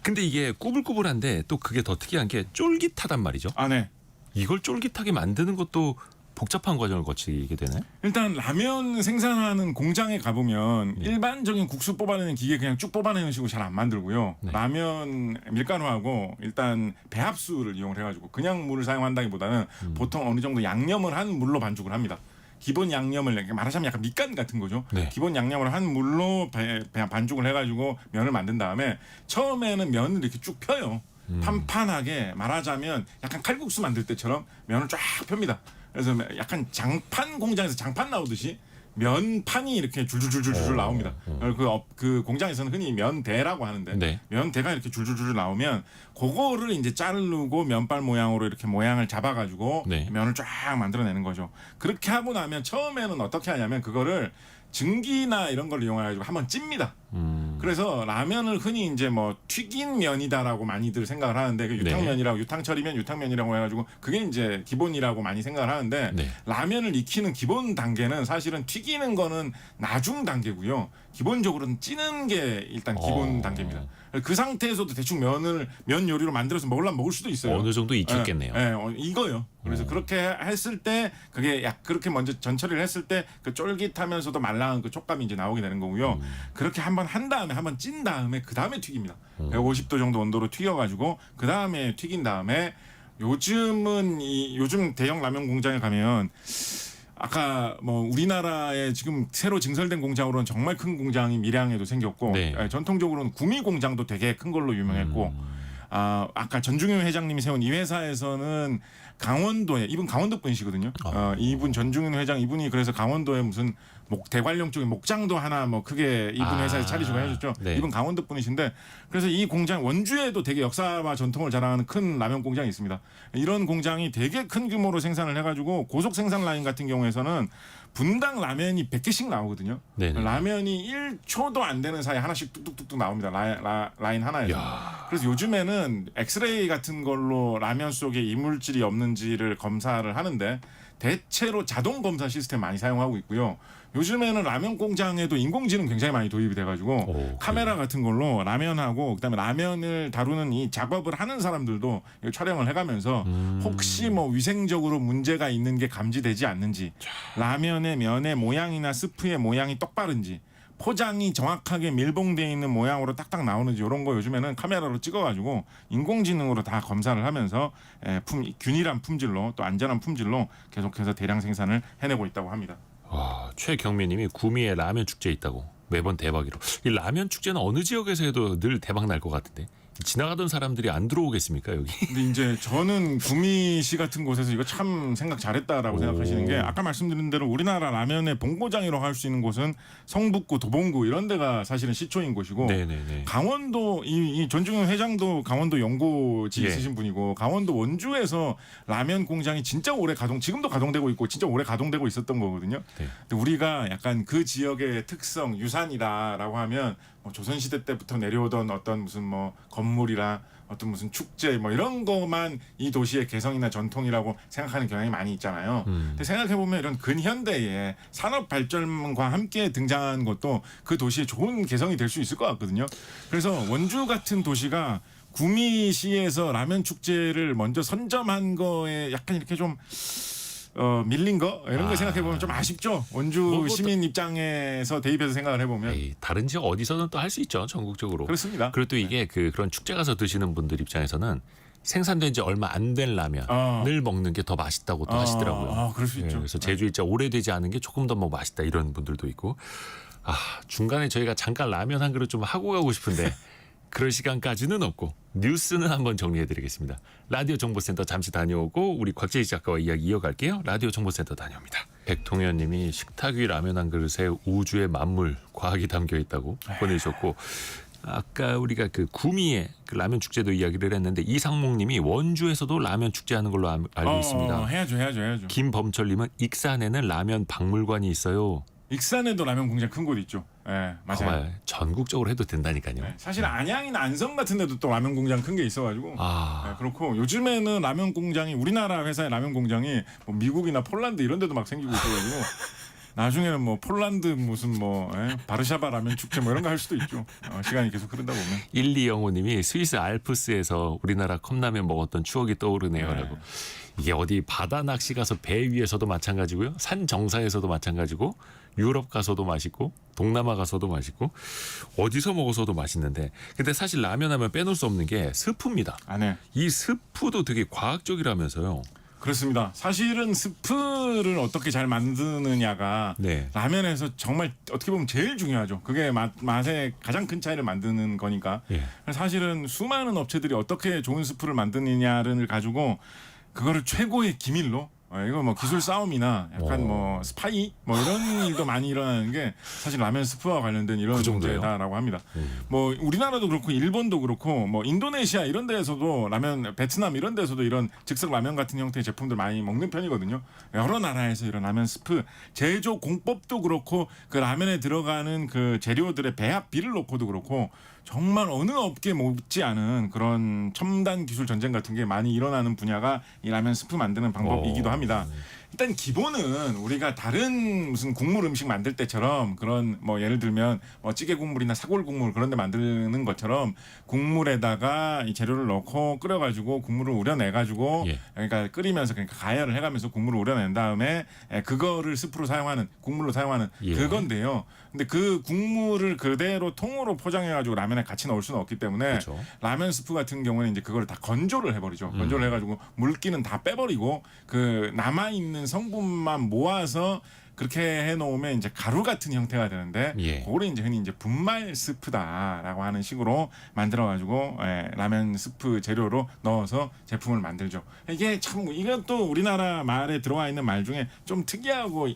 근데 이게 꾸불꾸불한데 또 그게 더 특이한 게 쫄깃하단 말이죠. 아, 네. 이걸 쫄깃하게 만드는 것도 복잡한 과정을 거치게 되나요? 일단 라면 생산하는 공장에 가보면 네. 일반적인 국수 뽑아내는 기계 그냥 쭉 뽑아내는 식으로 잘 안 만들고요. 네. 라면 밀가루하고 일단 배합수를 이용을 해가지고 그냥 물을 사용한다기보다는 보통 어느 정도 양념을 한 물로 반죽을 합니다. 기본 양념을 말하자면 약간 밑간 같은 거죠. 네. 기본 양념을 한 물로 반죽을 해가지고 면을 만든 다음에 처음에는 면을 이렇게 쭉 펴요. 판판하게 말하자면 약간 칼국수 만들 때처럼 면을 쫙 펴니다. 그래서 약간 장판 공장에서 장판 나오듯이 면판이 이렇게 줄줄줄줄 나옵니다. 그 공장에서는 흔히 면대라고 하는데 네. 면대가 이렇게 줄줄줄 나오면 그거를 이제 자르고 면발 모양으로 이렇게 모양을 잡아가지고 네. 면을 쫙 만들어내는 거죠. 그렇게 하고 나면 처음에는 어떻게 하냐면 그거를 증기나 이런 걸 이용해가지고 한번 찝니다. 그래서 라면을 흔히 이제 뭐 튀긴 면이다라고 많이들 생각을 하는데 그 유탕면이라고 유탕철이면 유탕면이라고 해가지고 그게 이제 기본이라고 많이 생각을 하는데 네. 라면을 익히는 기본 단계는 사실은 튀기는 거는 나중 단계고요. 기본적으로는 찌는 게 일단 기본 단계입니다. 그 상태에서도 대충 면 요리로 만들어서 먹으려면 먹을 수도 있어요. 어느 정도 익혔겠네요. 이거요. 그래서 그렇게 했을 때 그게 그렇게 먼저 전처리를 했을 때 그 쫄깃하면서도 말랑한 그 촉감이 이제 나오게 되는 거고요. 그렇게 한번 한 다음에 한번 찐 다음에 그 다음에 튀깁니다. 150도 정도 온도로 튀겨가지고 그 다음에 튀긴 다음에 요즘 대형 라면 공장에 가면 아까 뭐 우리나라에 지금 새로 증설된 공장으로는 정말 큰 공장이 밀양에도 생겼고 네. 전통적으로는 구미 공장도 되게 큰 걸로 유명했고 아까 전중현 회장님이 세운 이 회사에서는 강원도에 이분 강원도 분이시거든요. 이분 전중현 회장 이분이 그래서 강원도에 무슨 대관령 쪽에 목장도 하나 뭐 크게 이분 회사에서 차리시고 해줬죠. 네. 이분 강원도 분이신데 그래서 이 공장 원주에도 되게 역사와 전통을 자랑하는 큰 라면 공장이 있습니다. 이런 공장이 되게 큰 규모로 생산을 해가지고 고속 생산 라인 같은 경우에서는 분당 라면이 100개씩 나오거든요. 네네. 라면이 1초도 안 되는 사이에 하나씩 뚝뚝뚝뚝 나옵니다. 라인 하나에서. 그래서 요즘에는 엑스레이 같은 걸로 라면 속에 이물질이 없는지를 검사를 하는데 대체로 자동 검사 시스템 많이 사용하고 있고요. 요즘에는 라면 공장에도 인공지능 굉장히 많이 도입이 돼가지고 카메라 같은 걸로 라면하고 그다음에 라면을 다루는 이 작업을 하는 사람들도 촬영을 해가면서 혹시 뭐 위생적으로 문제가 있는 게 감지되지 않는지 라면의 면의 모양이나 스프의 모양이 똑바른지 포장이 정확하게 밀봉되어 있는 모양으로 딱딱 나오는지 이런 거 요즘에는 카메라로 찍어가지고 인공지능으로 다 검사를 하면서 균일한 품질로 또 안전한 품질로 계속해서 대량 생산을 해내고 있다고 합니다. 와, 최경민님이 구미에 라면 축제 있다고 매번 대박이로. 이 라면 축제는 어느 지역에서 해도 늘 대박 날 것 같은데 지나가던 사람들이 안 들어오겠습니까 여기? 근데 이제 저는 구미시 같은 곳에서 이거 참 생각 잘했다라고 생각하시는 게 아까 말씀드린 대로 우리나라 라면의 본고장이라고 할 수 있는 곳은 성북구, 도봉구 이런 데가 사실은 시초인 곳이고 네네네. 강원도 이 전중현 회장도 강원도 연고지 예. 있으신 분이고 강원도 원주에서 라면 공장이 진짜 오래 지금도 가동되고 있고 진짜 오래 가동되고 있었던 거거든요. 네. 근데 우리가 약간 그 지역의 특성 유산이다라고 하면 뭐 조선시대 때부터 내려오던 어떤 무슨 뭐 건물이라 어떤 무슨 축제 뭐 이런 거만 이 도시의 개성이나 전통이라고 생각하는 경향이 많이 있잖아요. 근데 생각해 보면 이런 근현대의 산업 발전과 함께 등장한 것도 그 도시의 좋은 개성이 될 수 있을 것 같거든요. 그래서 원주 같은 도시가 구미시에서 라면 축제를 먼저 선점한 거에 약간 이렇게 좀 밀린 거 이런 거 생각해 보면 좀 아쉽죠. 원주 시민 입장에서 대입해서 생각을 해보면 에이, 다른 지역 어디서든 또 할 수 있죠 전국적으로. 그렇습니다. 그리고 또 이게 그런 축제 가서 드시는 분들 입장에서는 생산된 지 얼마 안 된 라면을 먹는 게 더 맛있다고 또 하시더라고요. 그럴 수 있죠. 그래서 제주일자 오래되지 않은 게 조금 더 뭐 맛있다 이런 분들도 있고. 중간에 저희가 잠깐 라면 한 그릇 좀 하고 가고 싶은데 그럴 시간까지는 없고 뉴스는 한번 정리해드리겠습니다. 라디오 정보센터 잠시 다녀오고 우리 곽재희 작가와 이야기 이어갈게요. 라디오 정보센터 다녀옵니다. 백통현님이 식탁 위 라면 한 그릇에 우주의 만물 과학이 담겨 있다고 보내주셨고 아까 우리가 그 구미에 그 라면 축제도 이야기를 했는데 이상목님이 원주에서도 라면 축제하는 걸로 알고 있습니다. 해야죠. 김범철님은 익산에는 라면 박물관이 있어요. 익산에도 라면 공장 큰 곳 있죠. 네, 맞아요. 정말 전국적으로 해도 된다니까요. 네, 사실 안양이나 안성 같은 데도 또 라면 공장 큰 게 있어가지고 네, 그렇고 요즘에는 라면 공장이 우리나라 회사의 라면 공장이 뭐 미국이나 폴란드 이런 데도 막 생기고 있어가지고 나중에는 뭐 폴란드 무슨 바르샤바 라면 축제 뭐 이런 거 할 수도 있죠. 시간이 계속 흐른다 보면. 1205님이 스위스 알프스에서 우리나라 컵라면 먹었던 추억이 떠오르네요라고. 이게 어디 바다 낚시 가서 배 위에서도 마찬가지고요. 산 정상에서도 마찬가지고 유럽 가서도 맛있고 동남아 가서도 맛있고 어디서 먹어서도 맛있는데 근데 사실 라면 하면 빼놓을 수 없는 게 스프입니다. 네. 이 스프도 되게 과학적이라면서요. 그렇습니다. 사실은 스프를 어떻게 잘 만드느냐가 라면에서 정말 어떻게 보면 제일 중요하죠. 그게 맛의 가장 큰 차이를 만드는 거니까. 사실은 수많은 업체들이 어떻게 좋은 스프를 만드느냐를 가지고 그거를 최고의 기밀로 이거 뭐 기술 싸움이나 약간 뭐 스파이 뭐 이런 일도 많이 일어나는 게 사실 라면 스프와 관련된 이런 그 정도예요? 문제다라고 합니다. 뭐 우리나라도 그렇고 일본도 그렇고 뭐 인도네시아 이런 데에서도 라면, 베트남 이런 데서도 이런 즉석 라면 같은 형태의 제품들 많이 먹는 편이거든요. 여러 나라에서 이런 라면 스프 제조 공법도 그렇고 그 라면에 들어가는 그 재료들의 배합비를 놓고도 그렇고 정말 어느 업계 못지 않은 그런 첨단 기술 전쟁 같은 게 많이 일어나는 분야가 이 라면 스프 만드는 방법이기도 합니다. 일단 기본은 우리가 다른 무슨 국물 음식 만들 때처럼 그런 뭐 예를 들면 뭐 찌개 국물이나 사골 국물 그런 데 만드는 것처럼 국물에다가 이 재료를 넣고 끓여가지고 국물을 우려내가지고 그러니까 끓이면서 그러니까 가열을 해가면서 국물을 우려낸 다음에 그거를 스프로 사용하는 국물로 사용하는 그건데요. 근데 그 국물을 그대로 통으로 포장해가지고 라면에 같이 넣을 수는 없기 때문에 그렇죠. 라면 스프 같은 경우는 이제 그걸 다 건조를 해버리죠. 건조를 해가지고 물기는 다 빼버리고 그 남아 있는 성분만 모아서 그렇게 해놓으면 이제 가루 같은 형태가 되는데 그거를 이제 흔히 이제 분말 스프다라고 하는 식으로 만들어가지고 라면 스프 재료로 넣어서 제품을 만들죠. 이게 참 이것도 우리나라 말에 들어와 있는 말 중에 좀 특이하고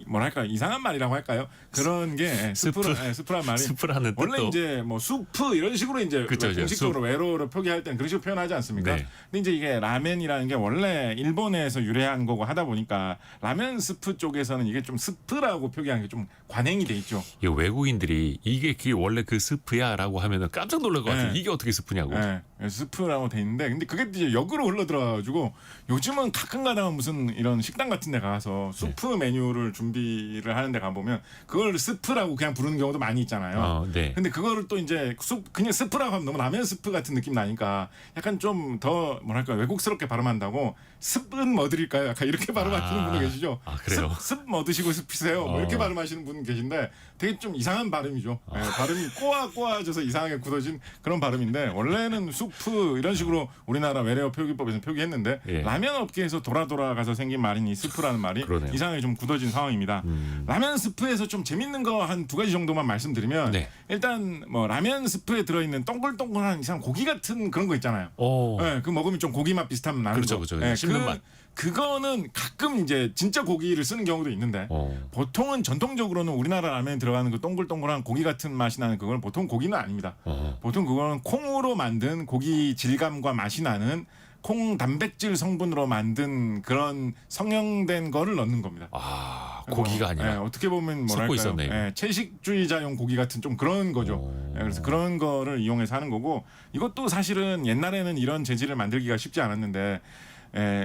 뭐랄까 이상한 말이라고 할까요? 그런 게 스프란 말이 스프라는 원래 뜻도. 이제 뭐 수프 이런 식으로 이제 그쵸, 공식적으로 외로를 표기할 때는 그런 식으로 표현하지 않습니까? 네. 근데 이제 이게 라멘이라는 게 원래 일본에서 유래한 거고 하다 보니까 라면 스프 쪽에서는 이게 좀 스프라고 표기하는 게 좀 관행이 돼 있죠. 이 외국인들이 이게 원래 그 스프야라고 하면은 깜짝 놀랄 것 같아요. 이게 어떻게 스프냐고. 스프라고 돼 있는데 근데 그게 이제 역으로 흘러들어가지고 요즘은 가끔가다 무슨 이런 식당 같은 데 가서 수프 메뉴를 준비를 하는 데 가보면 그걸 스프라고 그냥 부르는 경우도 많이 있잖아요. 근데 그거를 또 이제 그냥 스프라고 하면 너무 라면 스프 같은 느낌 나니까 약간 좀 더 뭐랄까 외국스럽게 발음한다고 습은 뭐 드릴까요? 약간 이렇게 발음하시는 분도 계시죠. 그래요? 습 뭐 드시고 싶으세요? 뭐 이렇게 발음하시는 분 계신데 되게 좀 이상한 발음이죠. 발음이 꼬아져서 이상하게 굳어진 그런 발음인데 원래는 수프 이런 식으로 우리나라 외래어 표기법에서 표기했는데 라면 업계에서 돌아가서 생긴 말인 이 스프라는 말이 이상하게 좀 굳어진 상황입니다. 라면 스프에서 좀 재밌는 거 한 두 가지 정도만 말씀드리면 일단 뭐 라면 스프에 들어있는 동글동글한 이상 고기 같은 그런 거 있잖아요. 그 먹으면 좀 고기 맛 비슷한 나는 거. 그렇죠. 씹는 맛. 그거는 가끔 이제 진짜 고기를 쓰는 경우도 있는데 보통은 전통적으로는 우리나라 라면에 들어가는 그 동글동글한 고기 같은 맛이 나는 그건 보통 고기는 아닙니다. 보통 그거는 콩으로 만든 고기 질감과 맛이 나는 콩 단백질 성분으로 만든 그런 성형된 거를 넣는 겁니다. 고기가 아니라. 어떻게 보면 뭐랄까요? 채식주의자용 고기 같은 좀 그런 거죠. 그래서 그런 거를 이용해서 하는 거고 이것도 사실은 옛날에는 이런 재질을 만들기가 쉽지 않았는데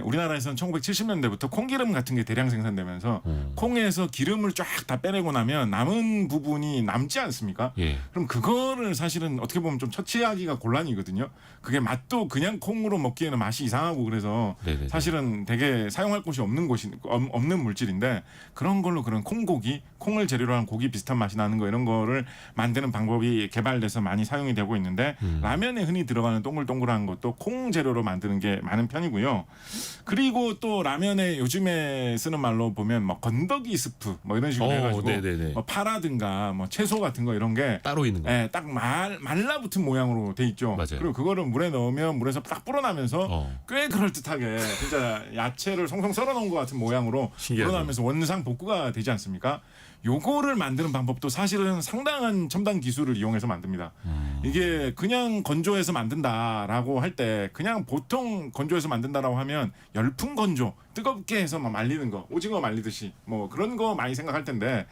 우리나라에서는 1970년대부터 콩기름 같은 게 대량 생산되면서 콩에서 기름을 쫙 다 빼내고 나면 남은 부분이 남지 않습니까? 그럼 그거를 사실은 어떻게 보면 좀 처치하기가 곤란이거든요. 그게 맛도 그냥 콩으로 먹기에는 맛이 이상하고 그래서 사실은 되게 사용할 곳이 없는 물질인데 그런 걸로 그런 콩고기, 콩을 재료로 한 고기 비슷한 맛이 나는 거 이런 거를 만드는 방법이 개발돼서 많이 사용이 되고 있는데 라면에 흔히 들어가는 동글동글한 것도 콩 재료로 만드는 게 많은 편이고요. 그리고 또 라면에 요즘에 쓰는 말로 보면 뭐 건더기 스프 뭐 이런 식으로 해가지고 뭐 파라든가 뭐 채소 같은 거 이런 게 따로 있는 거. 딱 말라붙은 모양으로 돼 있죠. 그리고 그거를 물에 넣으면 물에서 딱 불어나면서 꽤 그럴듯하게 진짜 야채를 송송 썰어놓은 것 같은 모양으로 불어나면서 원상 복구가 되지 않습니까? 요거를 만드는 방법도 사실은 상당한 첨단 기술을 이용해서 만듭니다. 이게 그냥 건조해서 만든다라고 할 때 그냥 보통 건조해서 만든다라고 하면 열풍 건조 뜨겁게 해서 막 말리는 거 오징어 말리듯이 뭐 그런 거 많이 생각할 텐데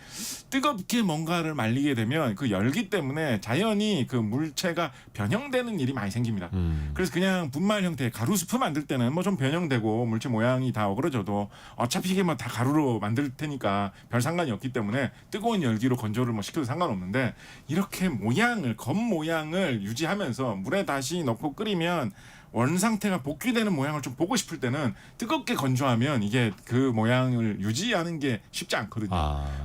뜨겁게 뭔가를 말리게 되면 그 열기 때문에 자연히 그 물체가 변형되는 일이 많이 생깁니다. 그래서 그냥 분말 형태의 가루 스프 만들 때는 뭐 좀 변형되고 물체 모양이 다 어그러져도 어차피 이게 뭐 다 가루로 만들 테니까 별 상관이 없기 때문에 뜨거운 열기로 건조를 뭐 시켜도 상관없는데 이렇게 겉 모양을 유지하면서 물에 다시 넣고 끓이면 원상태가 복귀되는 모양을 좀 보고 싶을 때는 뜨겁게 건조하면 이게 그 모양을 유지하는 게 쉽지 않거든요.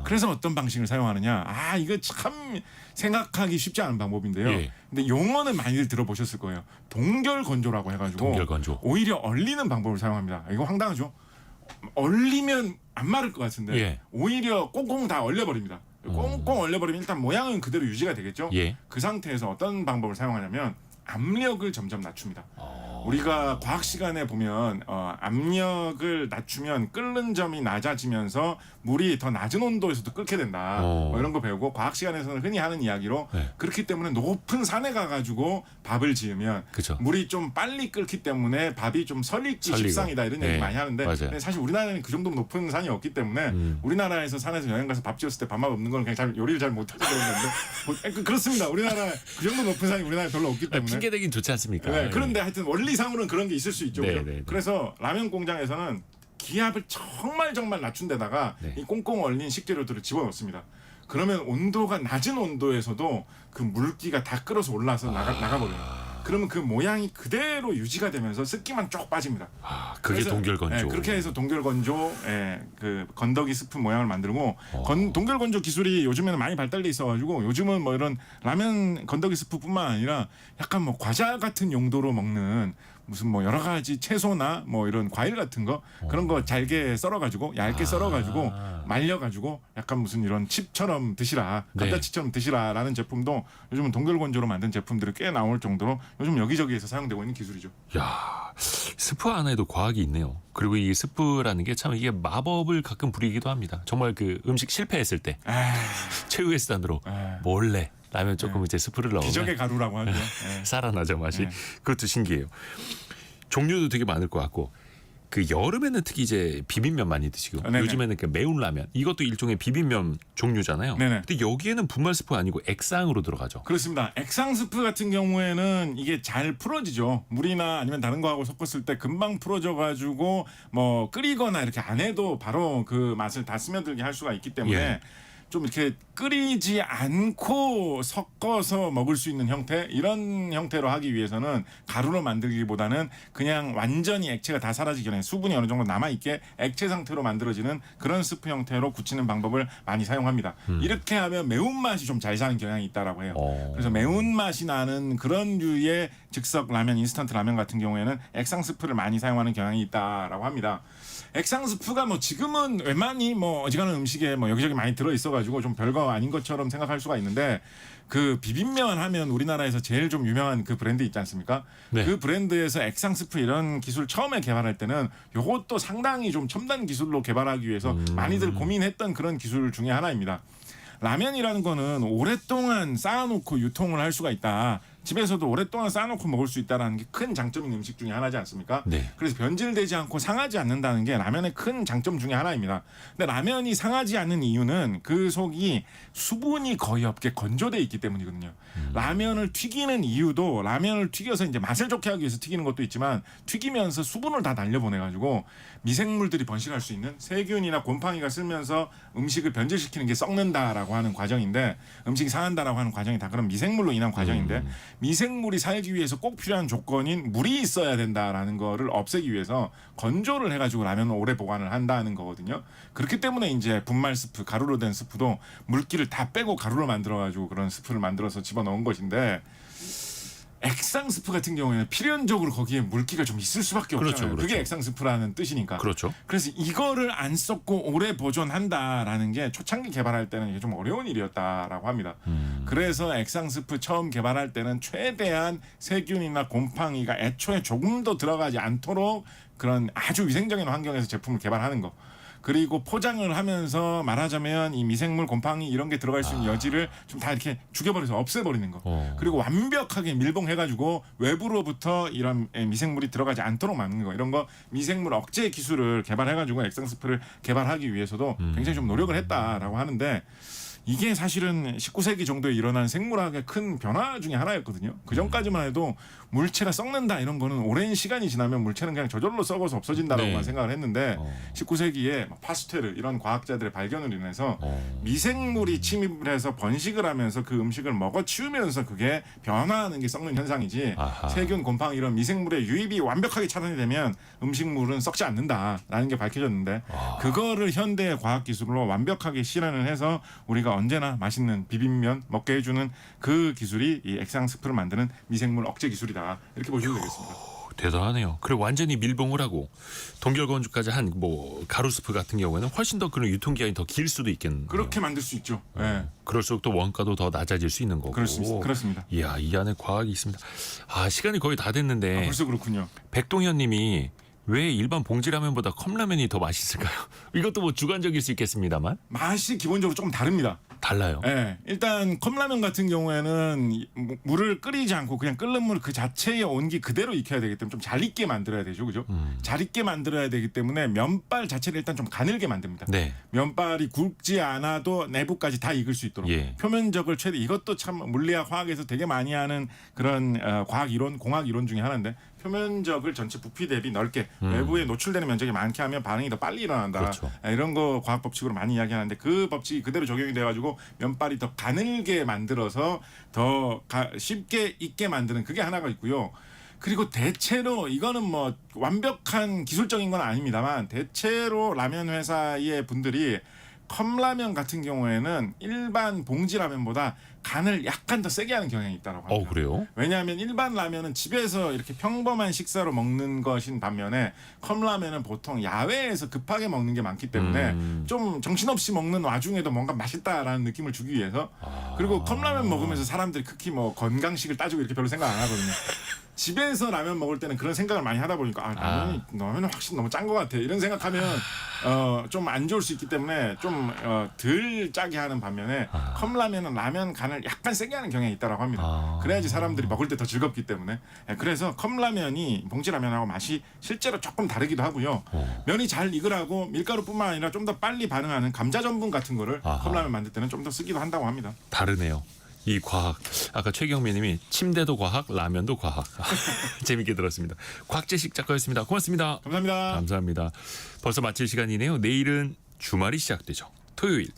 그래서 어떤 방식을 사용하느냐? 이거 참 생각하기 쉽지 않은 방법인데요. 근데 용어는 많이들 들어보셨을 거예요. 동결 건조라고 해가지고 동결 건조. 오히려 얼리는 방법을 사용합니다. 이거 황당하죠? 얼리면 안 마를 것 같은데 오히려 꽁꽁 다 얼려버립니다. 꽁꽁 얼려버리면 일단 모양은 그대로 유지가 되겠죠. 그 상태에서 어떤 방법을 사용하냐면 압력을 점점 낮춥니다. 우리가 과학 시간에 보면 압력을 낮추면 끓는 점이 낮아지면서 물이 더 낮은 온도에서도 끓게 된다. 뭐 이런 거 배우고 과학 시간에서는 흔히 하는 이야기로 네. 그렇기 때문에 높은 산에 가가지고 밥을 지으면 그죠. 물이 좀 빨리 끓기 때문에 밥이 좀 설익지 설리고. 십상이다 이런 얘기 네. 많이 하는데 맞아요. 근데 사실 우리나라는 그 정도 높은 산이 없기 때문에 우리나라에서 산에서 여행 가서 밥 지었을 때 밥맛 없는 건 그냥 요리를 잘 못해서 그런 건데 그렇습니다. 우리나라 그 정도 높은 산이 우리나라에 별로 없기 때문에 핑계 대긴 좋지 않습니까? 네, 그런데 하여튼 원리상으로는 그런 게 있을 수 있죠. 네, 그죠? 네, 네. 그래서 라면 공장에서는 기압을 정말 낮춘 데다가 네. 이 꽁꽁 얼린 식재료들을 집어넣습니다. 그러면 온도가 낮은 온도에서도 그 물기가 다 끓어서 올라서 나가버려요. 그러면 그 모양이 그대로 유지가 되면서 습기만 쭉 빠집니다. 그게 그래서, 동결건조. 예, 그렇게 해서 동결건조, 그 건더기 스프 모양을 만들고 동결건조 기술이 요즘에는 많이 발달돼 있어가지고 요즘은 뭐 이런 라면 건더기 스프뿐만 아니라 약간 뭐 과자 같은 용도로 먹는 무슨 뭐 여러 가지 채소나 뭐 이런 과일 같은 거 그런 거 잘게 썰어가지고 얇게 썰어가지고 말려가지고 약간 무슨 이런 칩처럼 드시라 감자칩처럼 드시라라는 제품도 요즘은 동결건조로 만든 제품들이 꽤 나올 정도로 요즘 여기저기에서 사용되고 있는 기술이죠. 야, 스프 안에도 과학이 있네요. 그리고 이 스프라는 게 참 이게 마법을 가끔 부리기도 합니다. 정말 그 음식 실패했을 때 최후의 수단으로 몰래 라면 조금 이제 스프를 넣으면 기적의 가루라고 하죠. 예. 살아나죠 맛이. 그것도 신기해요. 종류도 되게 많을 것 같고 그 여름에는 특히 이제 비빔면 많이 드시고 네네. 요즘에는 그 매운 라면 이것도 일종의 비빔면 종류잖아요. 네네. 근데 여기에는 분말 스프 아니고 액상으로 들어가죠. 그렇습니다. 액상 스프 같은 경우에는 이게 잘 풀어지죠. 물이나 아니면 다른 거하고 섞었을 때 금방 풀어져 가지고 뭐 끓이거나 이렇게 안 해도 바로 그 맛을 다 스며들게 할 수가 있기 때문에 예. 좀 이렇게 끓이지 않고 섞어서 먹을 수 있는 형태 이런 형태로 하기 위해서는 가루로 만들기보다는 그냥 완전히 액체가 다 사라지기 전에 수분이 어느 정도 남아있게 액체 상태로 만들어지는 그런 스프 형태로 굳히는 방법을 많이 사용합니다. 이렇게 하면 매운맛이 좀 잘 사는 경향이 있다라고 해요. 그래서 매운맛이 나는 그런 류의 즉석 라면, 인스턴트 라면 같은 경우에는 액상 스프를 많이 사용하는 경향이 있다라고 합니다. 액상 스프가 뭐 지금은 웬만히 뭐 어지간한 음식에 뭐 여기저기 많이 들어 있어가지고 좀 별거 아닌 것처럼 생각할 수가 있는데 그 비빔면 하면 우리나라에서 제일 좀 유명한 그 브랜드 있지 않습니까? 네. 그 브랜드에서 액상 스프 이런 기술 처음에 개발할 때는 요것도 상당히 좀 첨단 기술로 개발하기 위해서 많이들 고민했던 그런 기술 중에 하나입니다. 라면이라는 거는 오랫동안 쌓아놓고 유통을 할 수가 있다. 집에서도 오랫동안 쌓아놓고 먹을 수 있다는 게 큰 장점인 음식 중에 하나지 않습니까? 네. 그래서 변질되지 않고 상하지 않는다는 게 라면의 큰 장점 중에 하나입니다. 근데 라면이 상하지 않는 이유는 그 속이 수분이 거의 없게 건조돼 있기 때문이거든요. 라면을 튀기는 이유도 라면을 튀겨서 이제 맛을 좋게 하기 위해서 튀기는 것도 있지만 튀기면서 수분을 다 날려보내가지고 미생물들이 번식할 수 있는 세균이나 곰팡이가 쓸면서 음식을 변질시키는 게 썩는다라고 하는 과정인데 음식이 상한다라고 하는 과정이 다 그런 미생물로 인한 과정인데 미생물이 살기 위해서 꼭 필요한 조건인 물이 있어야 된다라는 거를 없애기 위해서 건조를 해가지고 라면을 오래 보관을 한다는 거거든요. 그렇기 때문에 이제 분말 스프, 가루로 된 스프도 물기를 다 빼고 가루로 만들어가지고 그런 스프를 만들어서 집어넣은 것인데 액상 스프 같은 경우에는 필연적으로 거기에 물기가 좀 있을 수밖에 없잖아요. 그렇죠, 그렇죠. 그게 액상 스프라는 뜻이니까. 그렇죠. 그래서 이거를 안 썩고 오래 보존한다라는 게 초창기 개발할 때는 이게 좀 어려운 일이었다라고 합니다. 그래서 액상 스프 처음 개발할 때는 최대한 세균이나 곰팡이가 애초에 조금도 들어가지 않도록 그런 아주 위생적인 환경에서 제품을 개발하는 거. 그리고 포장을 하면서 말하자면 이 미생물, 곰팡이 이런 게 들어갈 수 있는 여지를 좀 다 이렇게 죽여버려서 없애버리는 거. 그리고 완벽하게 밀봉해가지고 외부로부터 이런 미생물이 들어가지 않도록 막는 거. 이런 거 미생물 억제 기술을 개발해가지고 액상 스프를 개발하기 위해서도 굉장히 좀 노력을 했다라고 하는데 이게 사실은 19세기 정도에 일어난 생물학의 큰 변화 중에 하나였거든요. 그 전까지만 해도 물체가 썩는다 이런 거는 오랜 시간이 지나면 물체는 그냥 저절로 썩어서 없어진다라고만 네. 생각을 했는데 19세기에 파스테르 이런 과학자들의 발견으로 인해서 미생물이 침입을 해서 번식을 하면서 그 음식을 먹어 치우면서 그게 변화하는 게 썩는 현상이지 세균, 곰팡이 이런 미생물의 유입이 완벽하게 차단이 되면 음식물은 썩지 않는다라는 게 밝혀졌는데 그거를 현대의 과학 기술로 완벽하게 실현을 해서 우리가 언제나 맛있는 비빔면 먹게 해주는 그 기술이 이 액상 스프를 만드는 미생물 억제 기술이다. 이렇게 보시면 되겠습니다. 대단하네요. 그리고 완전히 밀봉을 하고 동결 건조까지 한 뭐 가루스프 같은 경우에는 훨씬 더 그런 유통기한이 더 길 수도 있겠네요. 그렇게 만들 수 있죠. 예. 그럴수록 또 원가도 더 낮아질 수 있는 거고. 그렇습니다. 이야, 이 안에 과학이 있습니다. 아, 시간이 거의 다 됐는데 벌써 그렇군요. 백동현님이 왜 일반 봉지라면보다 컵라면이 더 맛있을까요? 이것도 뭐 주관적일 수 있겠습니다만 맛이 기본적으로 조금 다릅니다. 달라요. 예, 일단 컵라면 같은 경우에는 물을 끓이지 않고 그냥 끓는 물 그 자체의 온기 그대로 익혀야 되기 때문에 좀 잘 익게 만들어야 되죠, 그죠? 잘 익게 만들어야 되기 때문에 면발 자체를 일단 좀 가늘게 만듭니다. 네. 면발이 굵지 않아도 내부까지 다 익을 수 있도록 예. 표면적을 최대 이것도 참 물리학 화학에서 되게 많이 하는 그런 과학 이론, 공학 이론 중에 하나인데 표면적을 전체 부피 대비 넓게 외부에 노출되는 면적이 많게 하면 반응이 더 빨리 일어난다. 그렇죠. 이런 거 과학 법칙으로 많이 이야기하는데 그 법칙이 그대로 적용이 돼가지고 면발이 더 가늘게 만들어서 더 쉽게 익게 만드는 그게 하나가 있고요. 그리고 대체로 이거는 뭐 완벽한 기술적인 건 아닙니다만 대체로 라면 회사의 분들이 컵라면 같은 경우에는 일반 봉지 라면보다 간을 약간 더 세게 하는 경향이 있다고 합니다. 그래요? 왜냐하면 일반 라면은 집에서 이렇게 평범한 식사로 먹는 것인 반면에 컵라면은 보통 야외에서 급하게 먹는 게 많기 때문에 좀 정신없이 먹는 와중에도 뭔가 맛있다라는 느낌을 주기 위해서 그리고 컵라면 먹으면서 사람들이 극히 뭐 건강식을 따지고 이렇게 별로 생각 안 하거든요. 집에서 라면 먹을 때는 그런 생각을 많이 하다 보니까 라면은 확실히 너무 짠 것 같아 이런 생각하면 좀 안 좋을 수 있기 때문에 좀 덜 짜게 하는 반면에 컵라면은 라면 간을 약간 세게 하는 경향이 있다고 합니다. 그래야지 사람들이 먹을 때 더 즐겁기 때문에 그래서 컵라면이 봉지라면하고 맛이 실제로 조금 다르기도 하고요. 면이 잘 익으라고 밀가루뿐만 아니라 좀 더 빨리 반응하는 감자 전분 같은 거를 컵라면 만들 때는 좀 더 쓰기도 한다고 합니다. 다르네요. 이 과학. 아까 최경민님이 침대도 과학, 라면도 과학. 재밌게 들었습니다. 곽재식 작가였습니다. 고맙습니다. 감사합니다. 감사합니다. 벌써 마칠 시간이네요. 내일은 주말이 시작되죠. 토요일